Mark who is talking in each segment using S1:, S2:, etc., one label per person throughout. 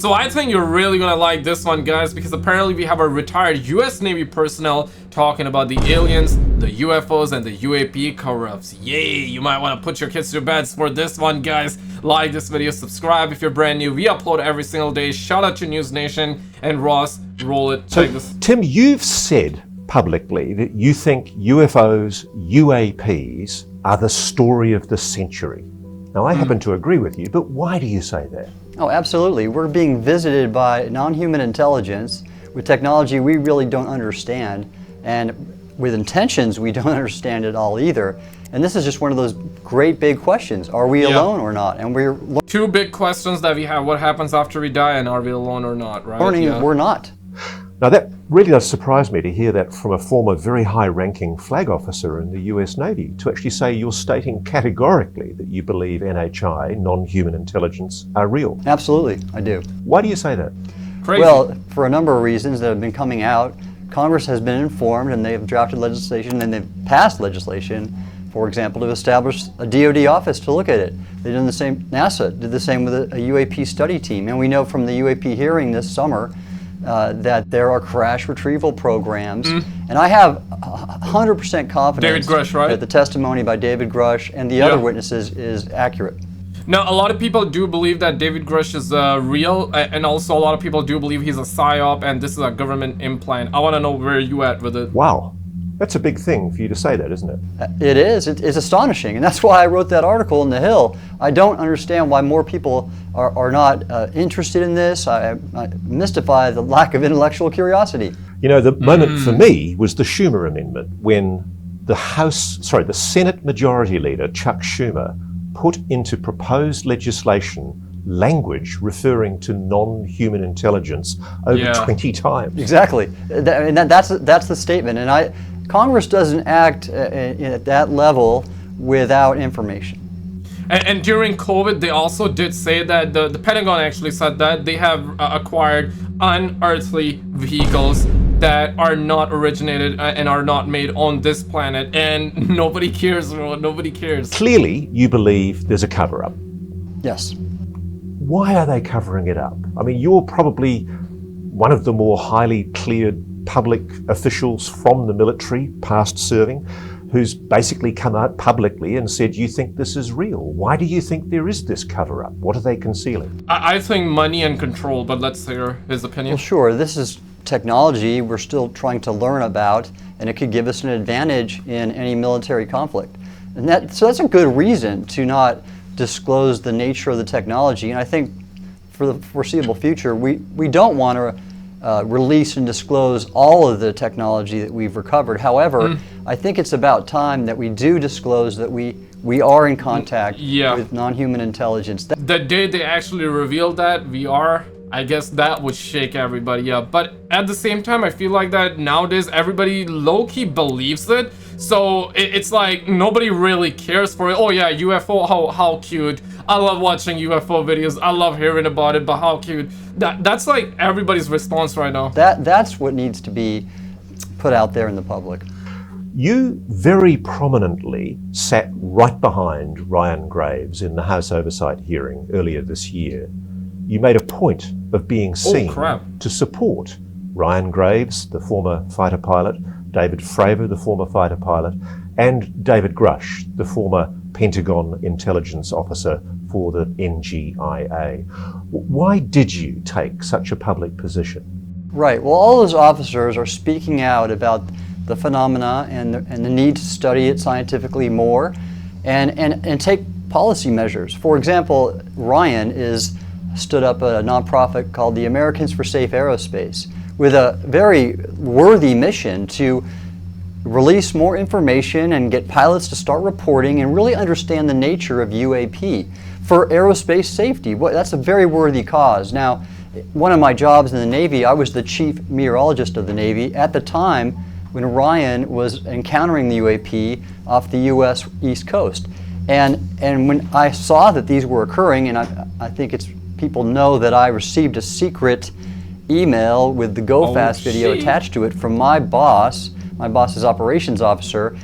S1: So I think you're really gonna like this one, guys, because apparently we have a retired US Navy personnel talking about the aliens, the UFOs, and the UAP cover-ups. Yay! You might want to put your kids to bed for this one, guys. Like this video, subscribe if you're brand new. We upload every single day. Shout out to NewsNation and Ross. Roll it. Check this.
S2: Tim, you've said publicly that you think UFOs, UAPs are the story of the century. Now, I happen to agree with you, but why do you say that?
S3: Oh, absolutely. We're being visited by non-human intelligence with technology we really don't understand, and with intentions we don't understand at all either. And this is just one of those great big questions. Are we alone or not? And we're
S1: two big questions that we have. What happens after we die, and are we alone or not, right?
S3: learning we're not.
S2: Now, that really does surprise me to hear that from a former very high-ranking flag officer in the US Navy, to actually say you're stating categorically that you believe NHI, non-human intelligence, are real.
S3: Absolutely, I do.
S2: Why do you say that?
S1: Crazy.
S3: Well, for a number of reasons that have been coming out. Congress has been informed, and they've drafted legislation, and they've passed legislation, for example, to establish a DoD office to look at it. They did the same, NASA did the same with a UAP study team, and we know from the UAP hearing this summer that there are crash retrieval programs, and I have 100% confidence
S1: David Grush, right?
S3: that the testimony by David Grush and the other witnesses is accurate.
S1: Now, a lot of people do believe that David Grush is real, and also a lot of people do believe he's a psyop and this is a government implant. I want to know where you at with it.
S2: Wow. That's a big thing for you to say that, isn't it?
S3: It is. It's astonishing, and that's why I wrote that article in The Hill. I don't understand why more people are not interested in this. I mystify the lack of intellectual curiosity.
S2: You know, the moment for me was the Schumer Amendment, when the Senate Majority Leader, Chuck Schumer, put into proposed legislation language referring to non-human intelligence over 20 times.
S3: Exactly. That's the statement, and Congress doesn't act at that level without information.
S1: And during COVID, they also did say that the Pentagon actually said that they have acquired unearthly vehicles that are not originated and are not made on this planet, and nobody cares, bro. Nobody cares.
S2: Clearly, you believe there's a cover-up.
S3: Yes.
S2: Why are they covering it up? I mean, you're probably one of the more highly cleared public officials from the military, past serving, who's basically come out publicly and said, you think this is real. Why do you think there is this cover-up? What are they concealing?
S1: I think money and control, but let's hear his opinion.
S3: Well, sure. This is technology we're still trying to learn about, and it could give us an advantage in any military conflict. And so that's a good reason to not disclose the nature of the technology. And I think for the foreseeable future, we don't want to release and disclose all of the technology that we've recovered. However, I think it's about time that we do disclose that we are in contact with non-human intelligence.
S1: The day they actually revealed that we are, I guess that would shake everybody up. But at the same time, I feel like that nowadays everybody low-key believes it. So it's like nobody really cares for it. Oh yeah, UFO, how cute. I love watching UFO videos. I love hearing about it, but how cute. That's like everybody's response right now.
S3: That's what needs to be put out there in the public.
S2: You very prominently sat right behind Ryan Graves in the House Oversight hearing earlier this year. You made a point of being seen to support Ryan Graves, the former fighter pilot, David Fravor, the former fighter pilot, and David Grush, the former Pentagon intelligence officer for the NGIA. Why did you take such a public position? Right.
S3: Well, all those officers are speaking out about the phenomena and the need to study it scientifically more and take policy measures. For example, Ryan stood up a nonprofit called the Americans for Safe Aerospace with a very worthy mission to release more information and get pilots to start reporting and really understand the nature of UAP for aerospace safety. That's a very worthy cause. Now, one of my jobs in the Navy, I was the chief meteorologist of the Navy at the time when Ryan was encountering the UAP off the U.S. East Coast. And when I saw that these were occurring, and I think people know that I received a secret email with the Go Fast video attached to it from my boss's operations officer,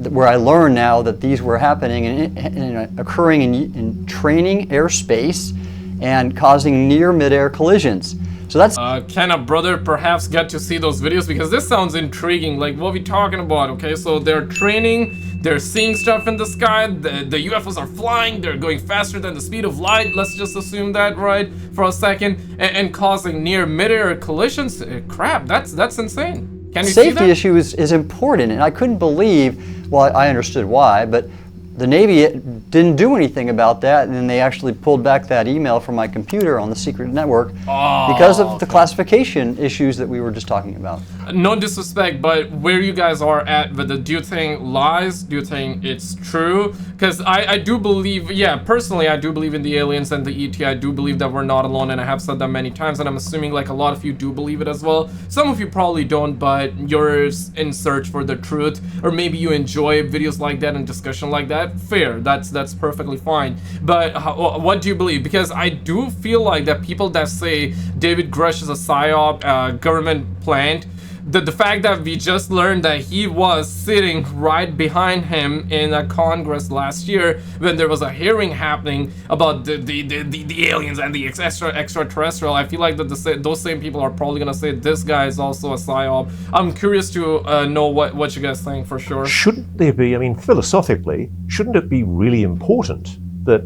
S3: where I learned now that these were happening and occurring in training airspace and causing near midair collisions. So that's
S1: can a brother perhaps get to see those videos? Because this sounds intriguing, like what we talking about, okay? So they're training, they're seeing stuff in the sky, the UFOs are flying, they're going faster than the speed of light, let's just assume that, right, for a second, and causing near midair collisions. Crap, that's insane. Can you see that?
S3: Safety issue is important, and I couldn't believe, well, I understood why, but the Navy didn't do anything about that, and then they actually pulled back that email from my computer on the secret network because of the classification issues that we were just talking about.
S1: No disrespect, but where you guys are at with it, do you think lies? Do you think it's true? Because I do believe, yeah, personally, I do believe in the aliens and the ET. I do believe that we're not alone, and I have said that many times, and I'm assuming like a lot of you do believe it as well. Some of you probably don't, but you're in search for the truth, or maybe you enjoy videos like that and discussion like that. Fair, that's perfectly fine. But what do you believe? Because I do feel like that people that say David Grush is a PSYOP, government plant, the fact that we just learned that he was sitting right behind him in a Congress last year when there was a hearing happening about the aliens and the extraterrestrial, I feel like that those same people are probably gonna say this guy is also a PSYOP. I'm curious to know what you guys think for sure.
S2: Shouldn't there be, I mean, philosophically, shouldn't it be really important that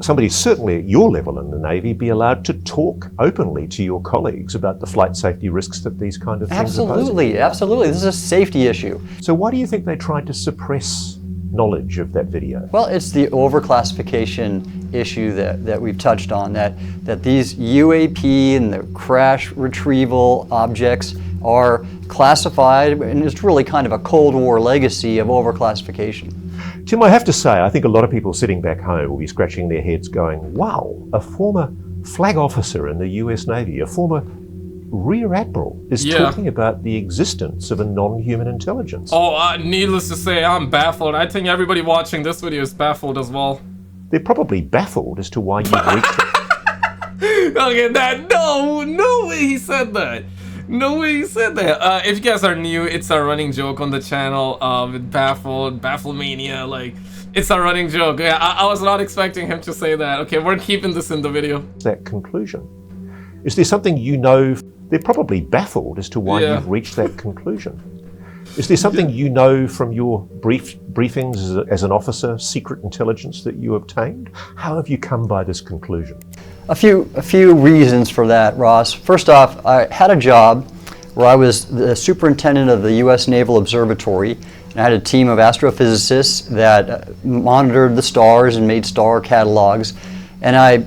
S2: somebody certainly at your level in the Navy be allowed to talk openly to your colleagues about the flight safety risks that these kind of things are posing?
S3: Absolutely, absolutely. This is a safety issue.
S2: So why do you think they tried to suppress knowledge of that video?
S3: Well, it's the overclassification issue that we've touched on, that these UAP and the crash retrieval objects are classified, and it's really kind of a Cold War legacy of overclassification.
S2: Tim, I have to say, I think a lot of people sitting back home will be scratching their heads going, wow, a former flag officer in the US Navy, a former Rear Admiral is talking about the existence of a non-human intelligence.
S1: Oh, needless to say, I'm baffled. I think everybody watching this video is baffled as well.
S2: They're probably baffled as to why you've reached it.
S1: Look at that. No way he said that. No way he said that. If you guys are new, it's a running joke on the channel with Bafflemania. Like, it's a running joke. Yeah, I was not expecting him to say that. Okay, we're keeping this in the video.
S2: That conclusion. Is there something you know? They're probably baffled as to why you've reached that conclusion. Is there something you know from your briefings as an officer, secret intelligence that you obtained? How have you come by this conclusion?
S3: A few reasons for that, Ross. First off, I had a job where I was the superintendent of the U.S. Naval Observatory, and I had a team of astrophysicists that monitored the stars and made star catalogs, and I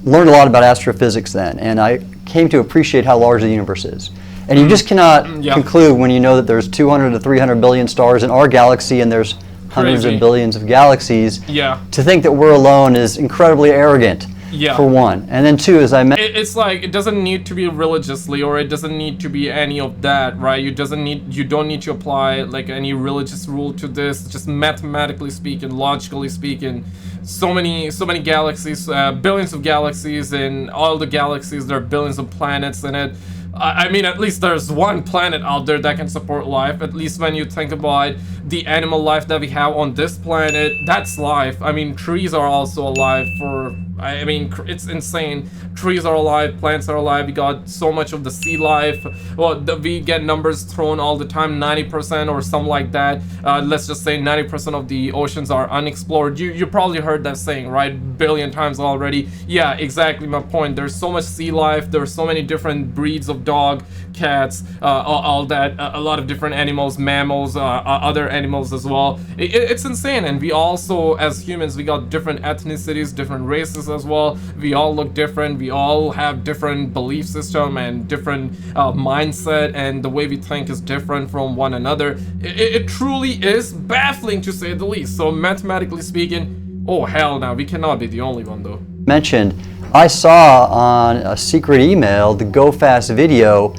S3: learned a lot about astrophysics then, and I came to appreciate how large the universe is. And you just cannot conclude when you know that there's 200 to 300 billion stars in our galaxy and there's hundreds of billions of galaxies. To think that we're alone is incredibly arrogant. For one, and then two, as I mentioned,
S1: it's like it doesn't need to be religiously, or it doesn't need to be any of that, right? You don't need to apply like any religious rule to this. Just mathematically speaking, logically speaking, so many galaxies, billions of galaxies, and all the galaxies, there are billions of planets in it. I mean, at least there's one planet out there that can support life. At least when you think about the animal life that we have on this planet, that's life. I mean, trees are also alive for, I mean, it's insane. Trees are alive, plants are alive, we got so much of the sea life. Well, we get numbers thrown all the time, 90% or something like that. Let's just say 90% of the oceans are unexplored. You probably heard that saying, right? Billion times already. Yeah, exactly my point. There's so much sea life, there's so many different breeds of dog, cats, all that, a lot of different animals, mammals, other animals as well. It's insane. And we also, as humans, we got different ethnicities, different races as well. We all look different, we all have different belief system and different mindset, and the way we think is different from one another. It truly is baffling to say the least. So mathematically speaking, oh hell no, we cannot be the only one though.
S3: Mentioned, I saw on a secret email the Go Fast video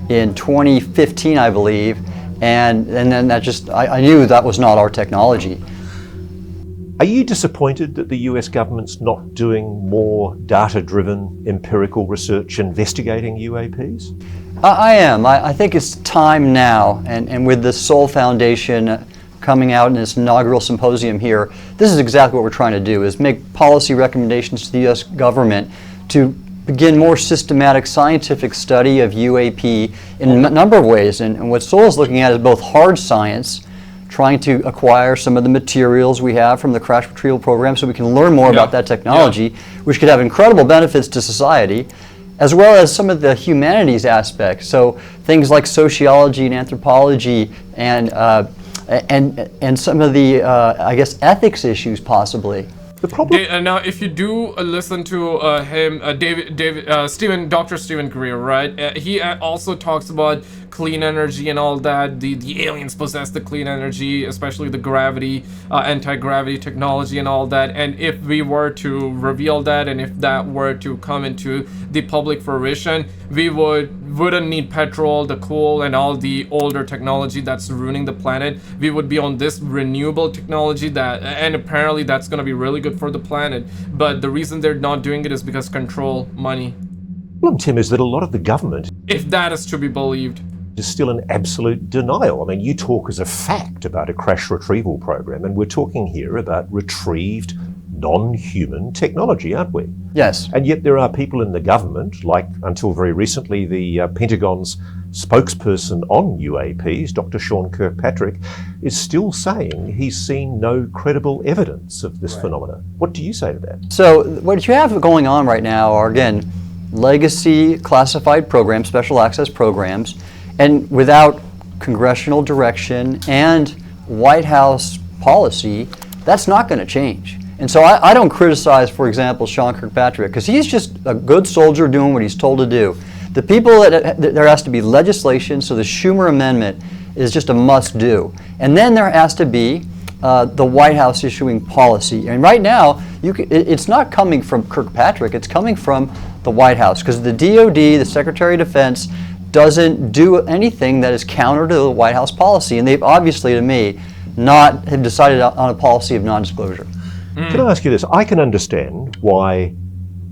S3: in 2015, I believe, and then that just, I knew that was not our technology.
S2: Are you disappointed that the US government's not doing more data-driven empirical research investigating UAPs?
S3: I am. I think it's time now, and with the Soul Foundation coming out in its inaugural symposium here, this is exactly what we're trying to do, is make policy recommendations to the US government to begin more systematic scientific study of UAP in a number of ways. And what Seoul is looking at is both hard science, trying to acquire some of the materials we have from the crash retrieval program so we can learn more about that technology, which could have incredible benefits to society, as well as some of the humanities aspects. So things like sociology and anthropology and some of the, I guess, ethics issues possibly.
S2: The problem.
S1: Now, if you do listen to him, Dr. Stephen Greer, right? He also talks about clean energy and all that. The aliens possess the clean energy, especially the gravity, anti-gravity technology and all that. And if we were to reveal that, and if that were to come into the public fruition, we wouldn't need petrol, the coal, and all the older technology that's ruining the planet. We would be on this renewable technology and apparently that's going to be really good for the planet. But the reason they're not doing it is because control, money.
S2: The problem, Tim, is that a lot of the government,
S1: if that is to be believed,
S2: is still in absolute denial. I mean, you talk as a fact about a crash retrieval program, and we're talking here about retrieved non-human technology, aren't we?
S3: Yes.
S2: And yet there are people in the government, like until very recently the Pentagon's spokesperson on UAPs, Dr. Sean Kirkpatrick, is still saying he's seen no credible evidence of this phenomena. What do you say to that?
S3: So what you have going on right now are, again, legacy classified programs, special access programs, and without congressional direction and White House policy, that's not going to change. And so I don't criticize, for example, Sean Kirkpatrick, because he's just a good soldier doing what he's told to do. The people there has to be legislation, so the Schumer Amendment is just a must-do. And then there has to be the White House issuing policy. And right now, it's not coming from Kirkpatrick, it's coming from the White House, because the DOD, the Secretary of Defense, doesn't do anything that is counter to the White House policy. And they've obviously, to me, have decided on a policy of non-disclosure.
S2: Can I ask you this? I can understand why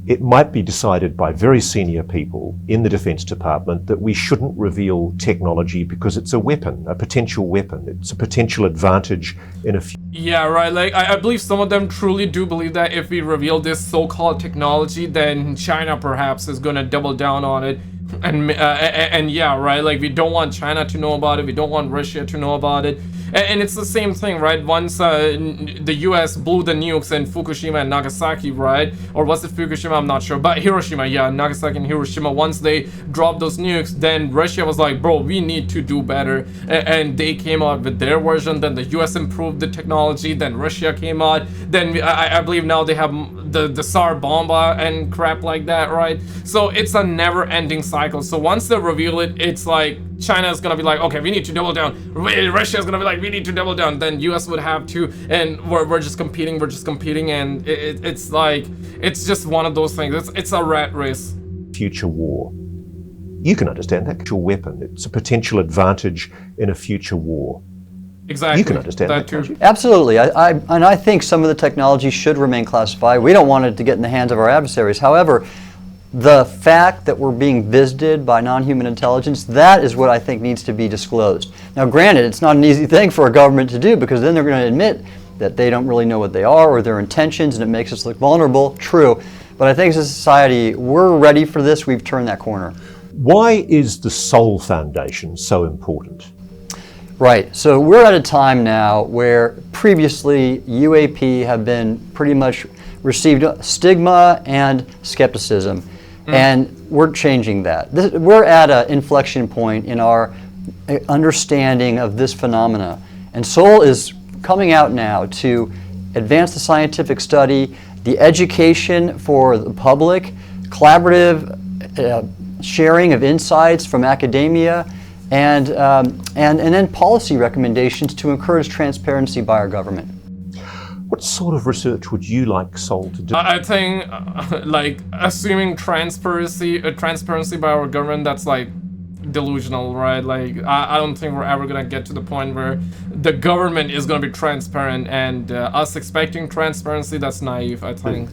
S2: it might be decided by very senior people in the Defense Department that we shouldn't reveal technology because it's a weapon, a potential weapon. It's a potential advantage in a few.
S1: Yeah, right. Like, I believe some of them truly do believe that if we reveal this so-called technology, then China perhaps is going to double down on it. And yeah, right, like we don't want China to know about it, we don't want Russia to know about it, and it's the same thing, right? Once the US blew the nukes in Fukushima and Nagasaki, right? Or was it Fukushima? I'm not sure, but Hiroshima, yeah, Nagasaki and Hiroshima, once they dropped those nukes, then Russia was like, bro, we need to do better, and they came out with their version, then the US improved the technology, then Russia came out, then I believe now they have the Tsar Bomba and crap like that, right? So it's a never-ending cycle. So once they reveal it, it's like China's gonna be like, okay, we need to double down. Russia's gonna be like, we need to double down. Then US would have to, and we're just competing, and it's like, it's just one of those things. It's a rat race.
S2: Future war. You can understand that. Actual weapon. It's a potential advantage in a future war.
S1: Exactly.
S2: You can understand that
S1: too.
S3: Absolutely. I think some of the technology should remain classified. We don't want it to get in the hands of our adversaries. However, the fact that we're being visited by non-human intelligence, that is what I think needs to be disclosed. Now, granted, it's not an easy thing for a government to do, because then they're going to admit that they don't really know what they are or their intentions, and it makes us look vulnerable. True. But I think as a society, we're ready for this. We've turned that corner.
S2: Why is the Soul Foundation so important?
S3: Right. So we're at a time now where previously UAP have been pretty much received stigma and skepticism. And we're changing that. We're at an inflection point in our understanding of this phenomena. And Seoul is coming out now to advance the scientific study, the education for the public, collaborative sharing of insights from academia, and then policy recommendations to encourage transparency by our government.
S2: What sort of research would you like Seoul to do?
S1: I think, like, assuming transparency by our government, that's like delusional, right? Like, I don't think we're ever gonna get to the point where the government is gonna be transparent, and us expecting transparency, that's naive, I think.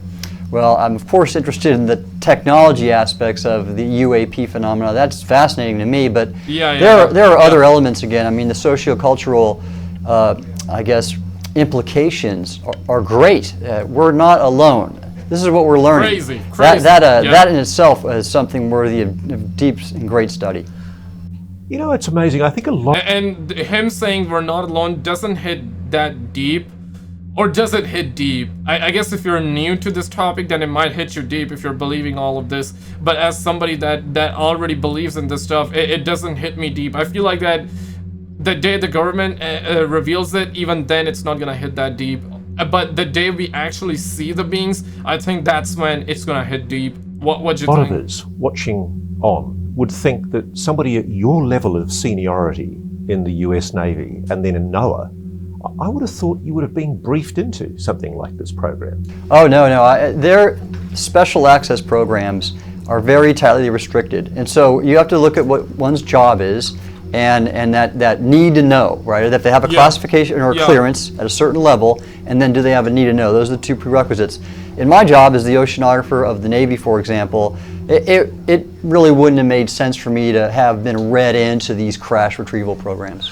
S3: Well, I'm of course interested in the technology aspects of the UAP phenomena. That's fascinating to me, but there are other elements again. I mean, the sociocultural, I guess, implications are great. We're not alone. This is what we're learning.
S1: Crazy.
S3: That in itself is something worthy of deep and great study.
S2: You know, it's amazing. I think a lot.
S1: And him saying we're not alone doesn't hit that deep. Or does it hit deep? I guess if you're new to this topic, then it might hit you deep if you're believing all of this. But as somebody that already believes in this stuff, it doesn't hit me deep. I feel like that the day the government reveals it, even then it's not gonna hit that deep. But the day we actually see the beings, I think that's when it's gonna hit deep. What do you think?
S2: A lot of us watching on would think that somebody at your level of seniority in the US Navy and then in NOAA, I would have thought you would have been briefed into something like this program.
S3: Oh, no. Their special access programs are very tightly restricted. And so you have to look at what one's job is and that need to know, right? That they have a classification or clearance at a certain level, and then do they have a need to know? Those are the two prerequisites. In my job as the oceanographer of the Navy, for example, it really wouldn't have made sense for me to have been read into these crash retrieval programs.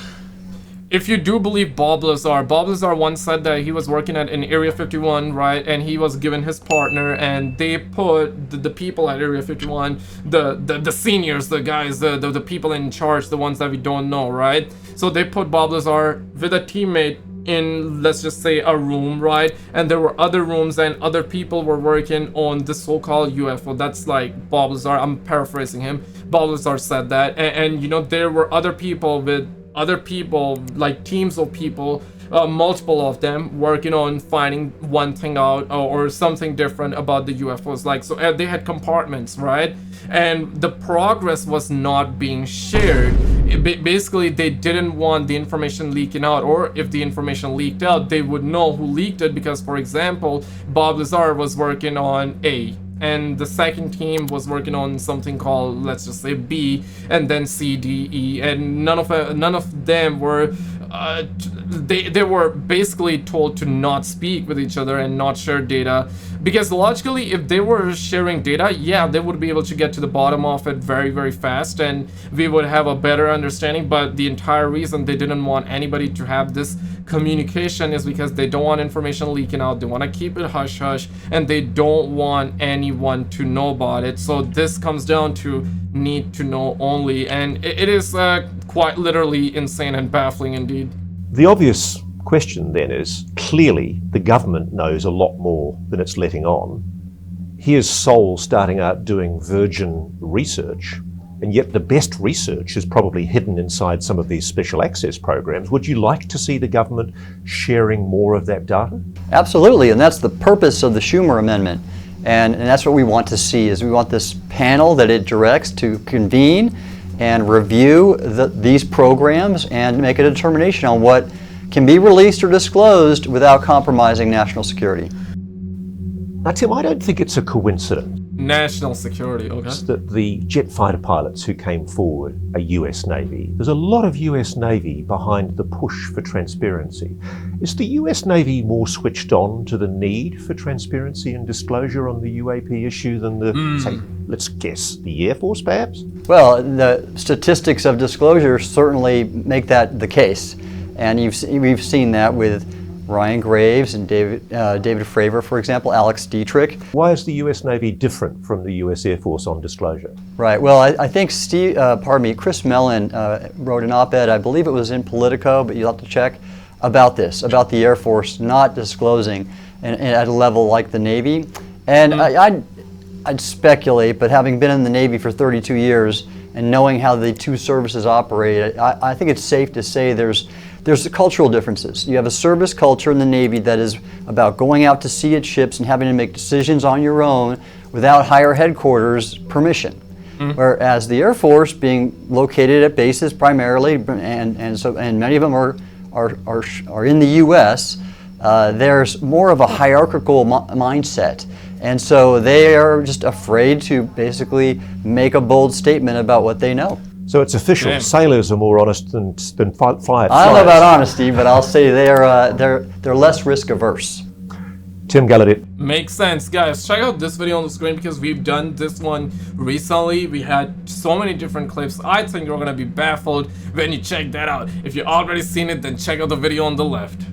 S1: If you do believe Bob Lazar once said that he was working in Area 51, right? And he was given his partner, and they put the people at Area 51, the seniors, the guys, the people in charge, the ones that we don't know, right? So they put Bob Lazar with a teammate in, let's just say, a room, right? And there were other rooms and other people were working on the so-called UFO. That's like Bob Lazar, I'm paraphrasing him. Bob Lazar said that, and you know, there were other people with other people, like teams of people, multiple of them, working on finding one thing out or something different about the UFOs. Like, so they had compartments, right? And the progress was not being shared. Basically, they didn't want the information leaking out, or if the information leaked out, they would know who leaked it, because, for example, Bob Lazar was working on A, and the second team was working on something called, let's just say, B, and then C, D, E, and none of them were they were basically told to not speak with each other and not share data, because logically, if they were sharing data, yeah, they would be able to get to the bottom of it very, very fast, and we would have a better understanding. But the entire reason they didn't want anybody to have this communication is because they don't want information leaking out. They want to keep it hush hush, and they don't want anyone to know about it. So this comes down to need to know only, and it is quite literally insane and baffling indeed.
S2: The obvious question then is, clearly the government knows a lot more than it's letting on. Here's Seoul starting out doing virgin research, and yet the best research is probably hidden inside some of these special access programs. Would you like to see the government sharing more of that data?
S3: Absolutely, and that's the purpose of the Schumer Amendment. And that's what we want to see, is we want this panel that it directs to convene and review these programs and make a determination on what can be released or disclosed without compromising national security.
S2: Now, Tim, I don't think it's a coincidence.
S1: National security, okay.
S2: That the jet fighter pilots who came forward are US Navy. There's a lot of US Navy behind the push for transparency. Is the US Navy more switched on to the need for transparency and disclosure on the UAP issue than the, say, let's guess, the Air Force perhaps? Well,
S3: the statistics of disclosure certainly make that the case. And we've seen that with Ryan Graves and David Fravor, for example, Alex Dietrich.
S2: Why is the US Navy different from the US Air Force on disclosure?
S3: Right, well, I think Chris Mellon wrote an op-ed, I believe it was in Politico, but you'll have to check, about this, about the Air Force not disclosing at a level like the Navy. And I'd speculate, but having been in the Navy for 32 years and knowing how the two services operate, I think it's safe to say there's cultural differences. You have a service culture in the Navy that is about going out to sea at ships and having to make decisions on your own without higher headquarters permission. Whereas the Air Force, being located at bases primarily, and many of them are in the U.S., there's more of a hierarchical mindset. And so they are just afraid to basically make a bold statement about what they know.
S2: So it's official. Damn. Sailors are more honest than flight.
S3: I don't know about honesty, but I'll say they're less risk averse.
S2: Tim Gallaudet.
S1: Makes sense, guys. Check out this video on the screen because we've done this one recently. We had so many different clips. I think you're gonna be baffled when you check that out. If you've already seen it, then check out the video on the left.